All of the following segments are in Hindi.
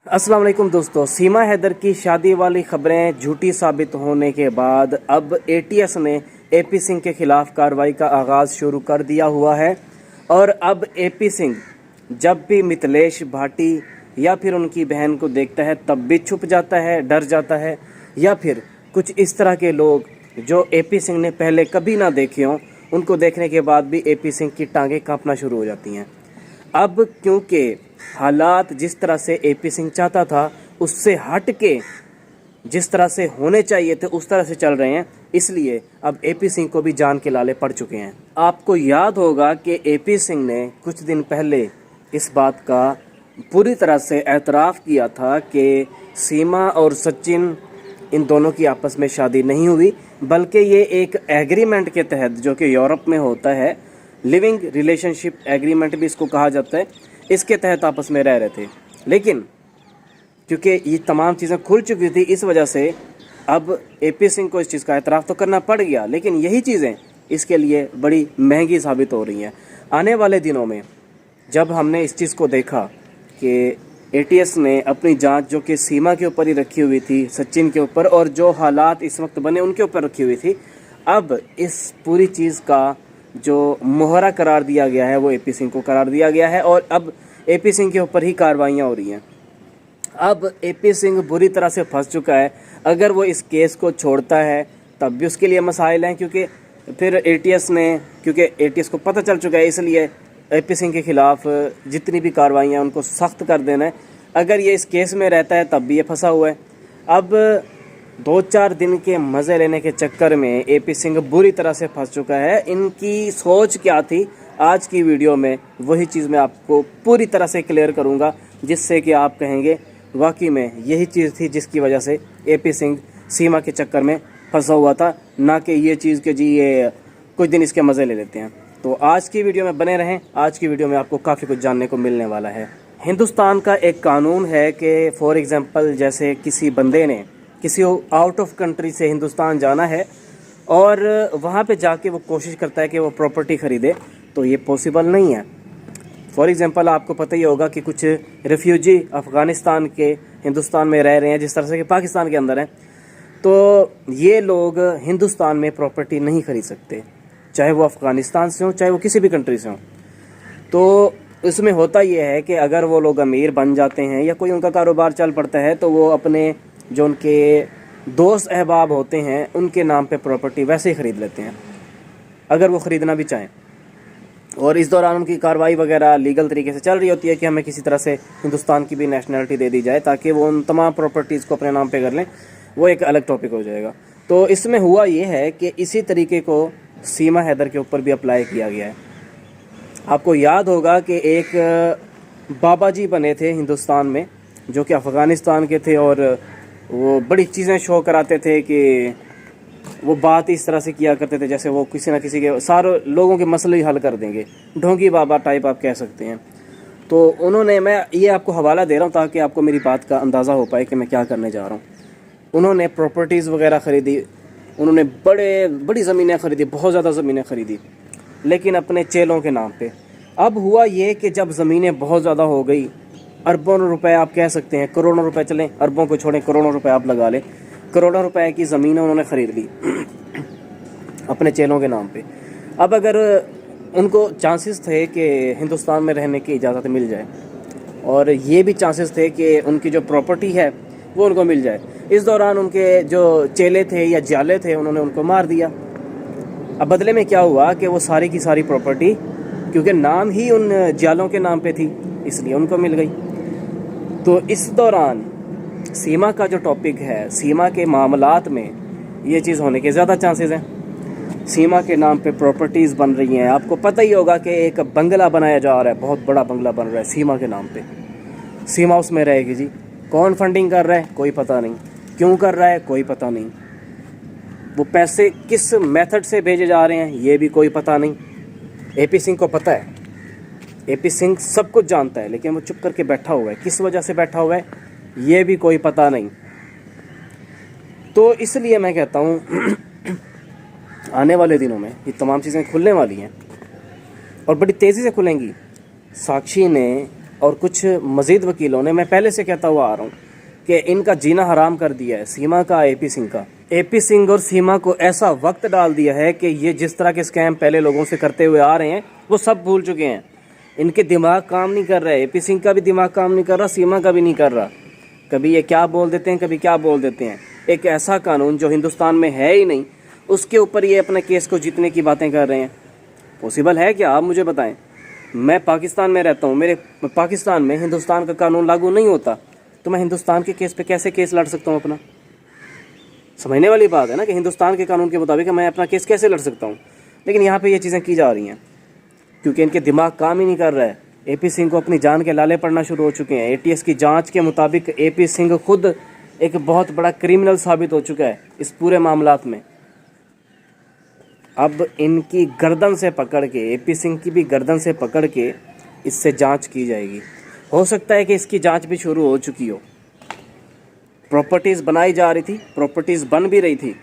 अस्सलाम वालेकुम दोस्तों, सीमा हैदर की शादी वाली खबरें झूठी साबित होने के बाद अब एटीएस ने एपी सिंह के खिलाफ कार्रवाई का आगाज़ शुरू कर दिया हुआ है। और अब एपी सिंह जब भी मिथिलेश भाटी या फिर उनकी बहन को देखता है तब भी छुप जाता है, डर जाता है, या फिर कुछ इस तरह के लोग जो एपी सिंह ने पहले कभी ना देखे हों, उनको देखने के बाद भी एपी सिंह की टांगें कांपना शुरू हो जाती हैं। अब क्योंकि हालात जिस तरह से एपी सिंह चाहता था उससे हट के जिस तरह से होने चाहिए थे उस तरह से चल रहे हैं, इसलिए अब एपी सिंह को भी जान के लाले पड़ चुके हैं। आपको याद होगा कि एपी सिंह ने कुछ दिन पहले इस बात का पूरी तरह से एतराफ़ किया था कि सीमा और सचिन इन दोनों की आपस में शादी नहीं हुई, बल्कि ये एक एग्रीमेंट के तहत, जो कि यूरोप में होता है, लिविंग रिलेशनशिप एग्रीमेंट भी इसको कहा जाता है, इसके तहत आपस में रह रहे थे। लेकिन क्योंकि ये तमाम चीज़ें खुल चुकी थी, इस वजह से अब एपी सिंह को इस चीज़ का एतराफ़ तो करना पड़ गया, लेकिन यही चीज़ें इसके लिए बड़ी महंगी साबित हो रही हैं। आने वाले दिनों में जब हमने इस चीज़ को देखा कि एटीएस ने अपनी जांच जो कि सीमा के ऊपर ही रखी हुई थी, सचिन के ऊपर, और जो हालात इस वक्त बने उनके ऊपर रखी हुई थी, अब इस पूरी चीज़ का जो मोहरा करार दिया गया है वो एपी सिंह को करार दिया गया है और अब एपी सिंह के ऊपर ही कार्रवाइयाँ हो रही हैं। अब एपी सिंह बुरी तरह से फंस चुका है। अगर वो इस केस को छोड़ता है तब भी उसके लिए मसाइल हैं, क्योंकि फिर एटीएस को पता चल चुका है, इसलिए एपी सिंह के खिलाफ जितनी भी कार्रवाइयाँ उनको सख्त कर देना है। अगर ये इस केस में रहता है तब भी ये फंसा हुआ है। अब 2-4 दिन के मज़े लेने के चक्कर में एपी सिंह बुरी तरह से फंस चुका है। इनकी सोच क्या थी, आज की वीडियो में वही चीज़ मैं आपको पूरी तरह से क्लियर करूंगा, जिससे कि आप कहेंगे वाकई में यही चीज़ थी जिसकी वजह से एपी सिंह सीमा के चक्कर में फंसा हुआ था, ना कि ये चीज़ के जी ये कुछ दिन इसके मज़े ले लेते हैं। तो आज की वीडियो में बने रहें, आज की वीडियो में आपको काफ़ी कुछ जानने को मिलने वाला है। हिंदुस्तान का एक कानून है कि फॉर एग्ज़ाम्पल जैसे किसी बंदे ने किसी आउट ऑफ कंट्री से हिंदुस्तान जाना है और वहाँ पे जाके वो कोशिश करता है कि वो प्रॉपर्टी ख़रीदे, तो ये पॉसिबल नहीं है। फॉर एग्ज़ाम्पल आपको पता ही होगा कि कुछ रेफ्यूजी अफ़गानिस्तान के हिंदुस्तान में रह रहे हैं, जिस तरह से कि पाकिस्तान के अंदर हैं, तो ये लोग हिंदुस्तान में प्रॉपर्टी नहीं ख़रीद सकते, चाहे वो अफ़गानिस्तान से हो चाहे वो किसी भी कंट्री से हो। तो इसमें होता ये है कि अगर वो लोग अमीर बन जाते हैं या कोई उनका कारोबार चल पड़ता है, तो वो अपने जो उनके दोस्त अहबाब होते हैं उनके नाम पे प्रॉपर्टी वैसे ही ख़रीद लेते हैं, अगर वो ख़रीदना भी चाहें। और इस दौरान उनकी कार्रवाई वगैरह लीगल तरीके से चल रही होती है कि हमें किसी तरह से हिंदुस्तान की भी नेशनलिटी दे दी जाए ताकि वो उन तमाम प्रॉपर्टीज़ को अपने नाम पे कर लें। वो एक अलग टॉपिक हो जाएगा। तो इसमें हुआ ये है कि इसी तरीके को सीमा हैदर के ऊपर भी अप्लाई किया गया है। आपको याद होगा कि एक बाबा जी बने थे हिंदुस्तान में, जो कि अफ़गानिस्तान के थे, और वो बड़ी चीज़ें शो कराते थे कि वो बात इस तरह से किया करते थे जैसे वो किसी न किसी के सारे लोगों के मसले ही हल कर देंगे, ढोंगी बाबा टाइप आप कह सकते हैं। तो उन्होंने, मैं ये आपको हवाला दे रहा हूँ ताकि आपको मेरी बात का अंदाज़ा हो पाए कि मैं क्या करने जा रहा हूँ। उन्होंने प्रॉपर्टीज़ वगैरह ख़रीदी, उन्होंने बड़ी ज़मीनें ख़रीदी, बहुत ज़्यादा ज़मीनें ख़रीदी, लेकिन अपने चेलों के नाम पे। अब हुआ ये कि जब ज़मीनें बहुत ज़्यादा हो गई, अरबों रुपए आप कह सकते हैं, करोड़ों रुपए चलें, अरबों को छोड़ें, करोड़ों रुपए आप लगा लें, करोड़ों रुपए की ज़मीनें उन्होंने ख़रीद ली अपने चेलों के नाम पे। अब अगर उनको चांसेस थे कि हिंदुस्तान में रहने की इजाज़त मिल जाए, और ये भी चांसेस थे कि उनकी जो प्रॉपर्टी है वो उनको मिल जाए, इस दौरान उनके जो चेले थे या जाले थे उन्होंने उनको मार दिया। अब बदले में क्या हुआ कि वो सारी की सारी प्रॉपर्टी, क्योंकि नाम ही उन जालों के नाम पे थी, इसलिए उनको मिल गई। तो इस दौरान सीमा का जो टॉपिक है, सीमा के मामलात में ये चीज़ होने के ज़्यादा चांसेस हैं। सीमा के नाम पे प्रॉपर्टीज़ बन रही हैं। आपको पता ही होगा कि एक बंगला बनाया जा रहा है, बहुत बड़ा बंगला बन रहा है सीमा के नाम पे। सीमा उसमें रहेगी जी। कौन फंडिंग कर रहा है कोई पता नहीं, क्यों कर रहा है कोई पता नहीं, वो पैसे किस मेथड से भेजे जा रहे हैं ये भी कोई पता नहीं। एपी सिंह को पता है, एपी सिंह सब कुछ जानता है, लेकिन वो चुप करके बैठा हुआ है। किस वजह से बैठा हुआ है ये भी कोई पता नहीं। तो इसलिए मैं कहता हूँ आने वाले दिनों में ये तमाम चीज़ें खुलने वाली हैं और बड़ी तेज़ी से खुलेंगी। साक्षी ने और कुछ मज़ीद वकीलों ने, मैं पहले से कहता हुआ आ रहा हूँ कि इनका जीना हराम कर दिया है सीमा का, एपी सिंह का। एपी सिंह और सीमा को ऐसा वक्त डाल दिया है कि ये जिस तरह के स्कैम पहले लोगों से करते हुए आ रहे हैं वो सब भूल चुके हैं। इनके दिमाग काम नहीं कर रहे, एपी सिंह का भी दिमाग काम नहीं कर रहा, सीमा का भी नहीं कर रहा। कभी ये क्या बोल देते हैं, कभी क्या बोल देते हैं। एक ऐसा कानून जो हिंदुस्तान में है ही नहीं, उसके ऊपर ये अपने केस को जीतने की बातें कर रहे हैं। पॉसिबल है क्या? आप मुझे बताएं। मैं पाकिस्तान में रहता हूँ, मेरे पाकिस्तान में हिंदुस्तान का कानून लागू नहीं होता, तो मैं हिंदुस्तान के केस पे कैसे केस लड़ सकता हूँ अपना? समझने वाली बात है ना कि हिंदुस्तान के कानून के मुताबिक मैं अपना केस कैसे लड़ सकता हूँ। लेकिन यहाँ पे ये चीज़ें की जा रही हैं क्योंकि इनके दिमाग काम ही नहीं कर रहा है। एपी सिंह को अपनी जान के लाले पड़ना शुरू हो चुके हैं। एटीएस की जांच के मुताबिक एपी सिंह खुद एक बहुत बड़ा क्रिमिनल साबित हो चुका है इस पूरे मामलात में। अब इनकी गर्दन से पकड़ के, एपी सिंह की भी गर्दन से पकड़ के इससे जांच की जाएगी। हो सकता है कि इसकी जांच भी शुरू हो चुकी हो। प्रॉपर्टीज़ बनाई जा रही थी, प्रॉपर्टीज़ बन भी रही थी।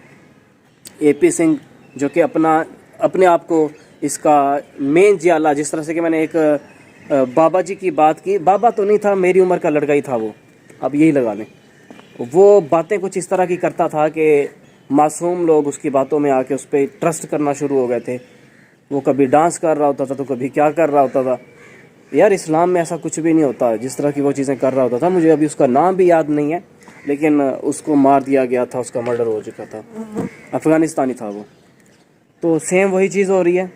एपी सिंह जो कि अपने आप को इसका मेन जियाला, जिस तरह से कि मैंने एक बाबा जी की बात की, बाबा तो नहीं था, मेरी उम्र का लड़का ही था वो, अब यही लगा लें। वो बातें कुछ इस तरह की करता था कि मासूम लोग उसकी बातों में आके उस पर ट्रस्ट करना शुरू हो गए थे। वो कभी डांस कर रहा होता था तो कभी क्या कर रहा होता था। यार इस्लाम में ऐसा कुछ भी नहीं होता जिस तरह की वो चीज़ें कर रहा होता था। मुझे अभी उसका नाम भी याद नहीं है, लेकिन उसको मार दिया गया था, उसका मर्डर हो चुका था, अफ़गानिस्तानी था वो। तो सेम वही चीज़ हो रही है।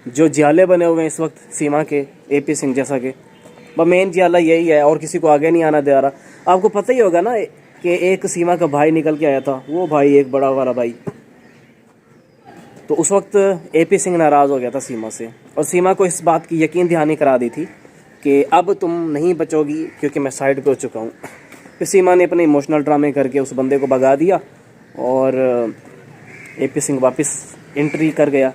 जो जियाले बने हुए हैं इस वक्त सीमा के, एपी सिंह जैसा के, वह मेन जियाला यही है और किसी को आगे नहीं आना दे रहा। आपको पता ही होगा ना कि एक सीमा का भाई निकल के आया था, वो भाई एक बड़ा वाला भाई, तो उस वक्त एपी सिंह नाराज़ हो गया था सीमा से, और सीमा को इस बात की यकीन दहानी करा दी थी कि अब तुम नहीं बचोगी क्योंकि मैं साइड पे हो चुका हूँ। फिर सीमा ने अपने इमोशनल ड्रामे करके उस बंदे को भगा दिया और एपी सिंह वापस एंट्री कर गया।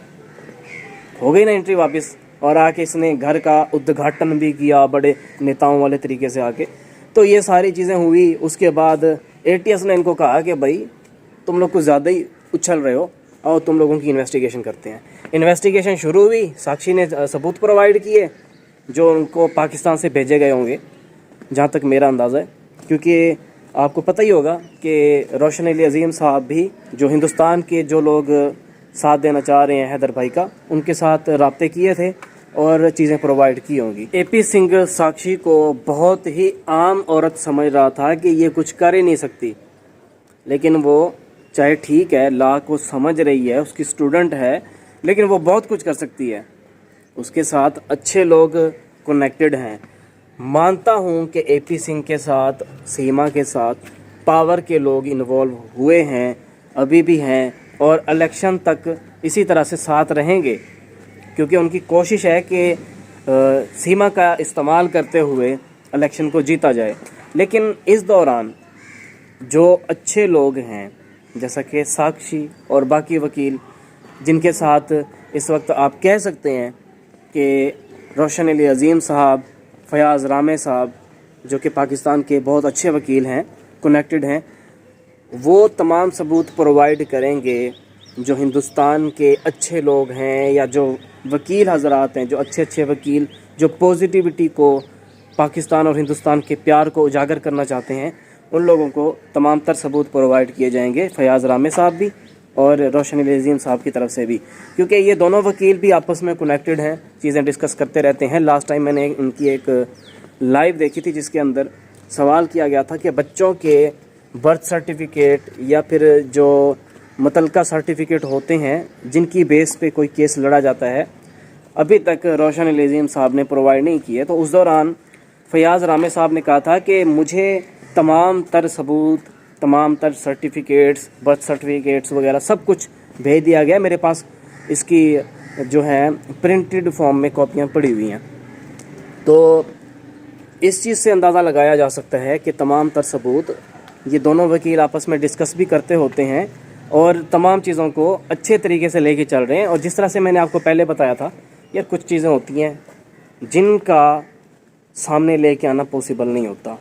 हो गई ना एंट्री वापस, और आके इसने घर का उद्घाटन भी किया बड़े नेताओं वाले तरीके से आके। तो ये सारी चीज़ें हुई। उसके बाद एटीएस ने इनको कहा कि भाई तुम लोग कुछ ज़्यादा ही उछल रहे हो और तुम लोगों की इन्वेस्टिगेशन करते हैं। इन्वेस्टिगेशन शुरू हुई, साक्षी ने सबूत प्रोवाइड किए जो उनको पाकिस्तान से भेजे गए होंगे, जहाँ तक मेरा अंदाज़ा है। क्योंकि आपको पता ही होगा कि रोशन अली अजीम साहब भी, जो हिंदुस्तान के जो लोग साथ देना चाह रहे हैं हैदर भाई का, उनके साथ राब्ते किए थे और चीज़ें प्रोवाइड की होंगी। एपी सिंह साक्षी को बहुत ही आम औरत समझ रहा था कि ये कुछ कर ही नहीं सकती, लेकिन वो चाहे ठीक है, लॉ को समझ रही है, उसकी स्टूडेंट है, लेकिन वो बहुत कुछ कर सकती है। उसके साथ अच्छे लोग कनेक्टेड हैं। मानता हूँ कि एपी सिंह के साथ, सीमा के साथ पावर के लोग इन्वॉल्व हुए हैं, अभी भी हैं, और इलेक्शन तक इसी तरह से साथ रहेंगे, क्योंकि उनकी कोशिश है कि सीमा का इस्तेमाल करते हुए इलेक्शन को जीता जाए। लेकिन इस दौरान जो अच्छे लोग हैं, जैसा कि साक्षी और बाकी वकील, जिनके साथ इस वक्त आप कह सकते हैं कि रोशन अली अजीम साहब, फयाज़ रामे साहब, जो कि पाकिस्तान के बहुत अच्छे वकील हैं, कनेक्टेड हैं, वो तमाम सबूत प्रोवाइड करेंगे। जो हिंदुस्तान के अच्छे लोग हैं या जो वकील हजरात हैं, जो अच्छे अच्छे वकील, जो पॉजिटिविटी को, पाकिस्तान और हिंदुस्तान के प्यार को उजागर करना चाहते हैं, उन लोगों को तमाम तर सबूत प्रोवाइड किए जाएंगे, फयाज़ रामे साहब भी और रोशन अली अजीम साहब की तरफ से भी, क्योंकि ये दोनों वकील भी आपस में कनेक्टेड हैं, चीज़ें डिस्कस करते रहते हैं। लास्ट टाइम मैंने उनकी एक लाइव देखी थी जिसके अंदर सवाल किया गया था कि बच्चों के बर्थ सर्टिफिकेट या फिर जो मुतलका सर्टिफिकेट होते हैं जिनकी बेस पे कोई केस लड़ा जाता है, अभी तक रोशन अली अजीम साहब ने प्रोवाइड नहीं किए। तो उस दौरान फयाज़ रामे साहब ने कहा था कि मुझे तमाम तर सबूत, तमाम तर सर्टिफिकेट्स, बर्थ सर्टिफिकेट्स वगैरह सब कुछ भेज दिया गया, मेरे पास इसकी जो है प्रिंटेड फॉर्म में कॉपियाँ पड़ी हुई हैं। तो इस चीज़ से अंदाज़ा लगाया जा सकता है कि तमाम तर सबूत ये दोनों वकील आपस में डिस्कस भी करते होते हैं और तमाम चीज़ों को अच्छे तरीके से लेके चल रहे हैं। और जिस तरह से मैंने आपको पहले बताया था, यार कुछ चीज़ें होती हैं जिनका सामने लेके आना पॉसिबल नहीं होता।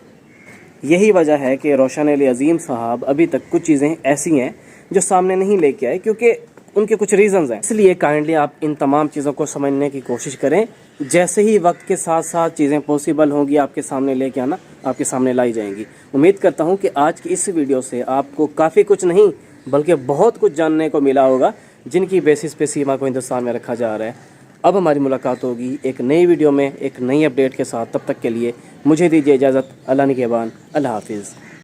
यही वजह है कि रोशन अली अजीम साहब अभी तक कुछ चीज़ें ऐसी हैं जो सामने नहीं लेके आए, क्योंकि उनके कुछ रीजंस हैं, इसलिए काइंडली आप इन तमाम चीज़ों को समझने की कोशिश करें। जैसे ही वक्त के साथ साथ चीज़ें पॉसिबल होंगी आपके सामने लेके आना, आपके सामने लाई जाएंगी। उम्मीद करता हूँ कि आज की इस वीडियो से आपको काफ़ी कुछ नहीं बल्कि बहुत कुछ जानने को मिला होगा, जिनकी बेसिस पे सीमा को हिंदुस्तान में रखा जा रहा है। अब हमारी मुलाकात होगी एक नई वीडियो में एक नई अपडेट के साथ। तब तक के लिए मुझे दीजिए इजाज़त। अल्लाह निगहबान। अल्लाह हाफिज़।